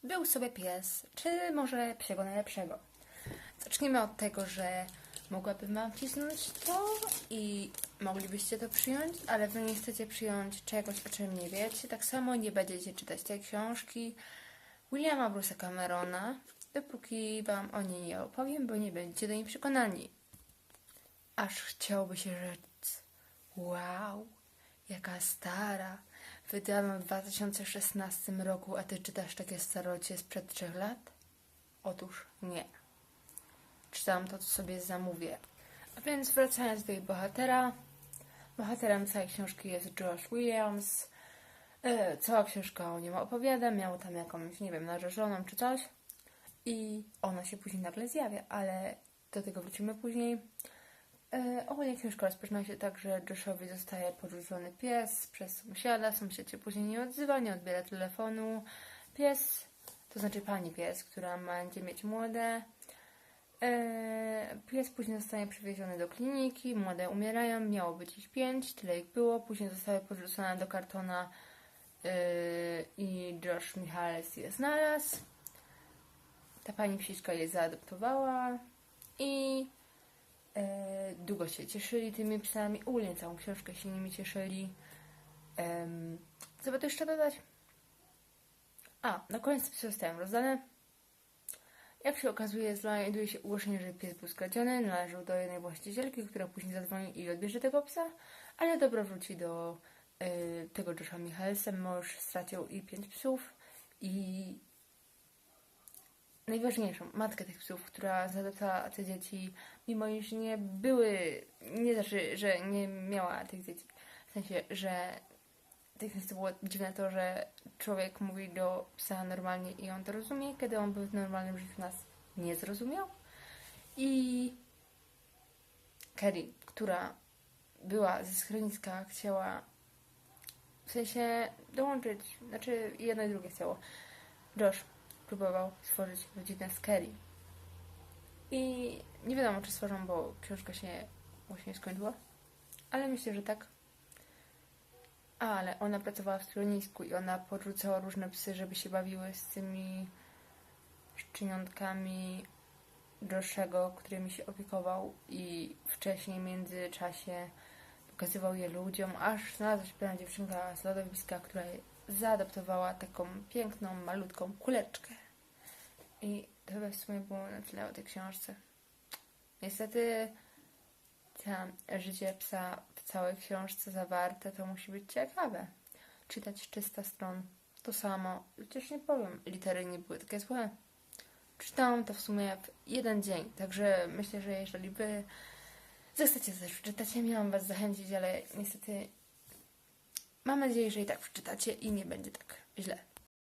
był sobie pies, czy może psiego najlepszego. Zacznijmy od tego, że mogłabym wam wcisnąć to i moglibyście to przyjąć, ale wy nie chcecie przyjąć czegoś, o czym nie wiecie. Tak samo nie będziecie czytać tej książki Williama Bruce'a Camerona, dopóki wam o niej nie opowiem, bo nie będziecie do niej przekonani. Aż chciałoby się rzec, wow, jaka stara. Wydałam w 2016 roku, a ty czytasz takie starocie sprzed 3 lat? Otóż nie. Czytam to, co sobie zamówię. A więc wracając do jej bohatera. Bohaterem całej książki jest Josh Williams. Cała książka o nim opowiada. Miał tam jakąś, nie wiem, narzeczoną czy coś. I ona się później nagle zjawia, ale do tego wrócimy później. Ogólnie książka rozpoczyna się tak, że Joshowi zostaje porzucony pies przez sąsiada. Sąsiad się później nie odzywa, nie odbiera telefonu. Pies, to znaczy pani pies, która będzie mieć młode. Pies później zostaje przywieziony do kliniki, młode umierają, miało być ich 5, tyle ich było. Później zostały porzucone do kartona i Josh Michaels je znalazł. Ta pani psiczka je zaadoptowała i długo się cieszyli tymi psami. Ogólnie całą książkę się nimi cieszyli. Co by tu jeszcze dodać? Na koniec psy zostają rozdane. Jak się okazuje, znajduje się ogłoszenie, że pies był skradziony, należał do jednej właścicielki, która później zadzwoni i odbierze tego psa, ale dobro wróci do tego Josha Michalsa. Mąż stracił i 5 psów i najważniejszą matkę tych psów, która zaadoptowała te dzieci, mimo iż nie były, nie znaczy, że nie miała tych dzieci, w sensie, że to było dziwne to, że człowiek mówi do psa normalnie i on to rozumie, kiedy on był w normalnym życiu nas nie zrozumiał. I Carrie, która była ze schroniska, chciała w sensie dołączyć, znaczy jedno i drugie chciało. Josh próbował stworzyć rodzinę z Carrie. I nie wiadomo, czy stworzą, bo książka się właśnie skończyła, ale myślę, że tak. Ale ona pracowała w schronisku i ona podrzucała różne psy, żeby się bawiły z tymi szczeniątkami Joshego, którymi się opiekował i wcześniej w międzyczasie pokazywał je ludziom, aż znalazła się pewna dziewczynka z lodowiska, która zaadoptowała taką piękną, malutką kuleczkę. I to chyba w sumie było na tyle o tej książce. Niestety życie psa w całej książce zawarte to musi być ciekawe. Czytać 300 stron to samo. Chociaż nie powiem, litery nie były takie złe. Czytałam to w sumie w jeden dzień, także myślę, że jeżeli wy zechcecie coś przeczytać, ja miałam was zachęcić, ale niestety mam nadzieję, że i tak przeczytacie i nie będzie tak źle.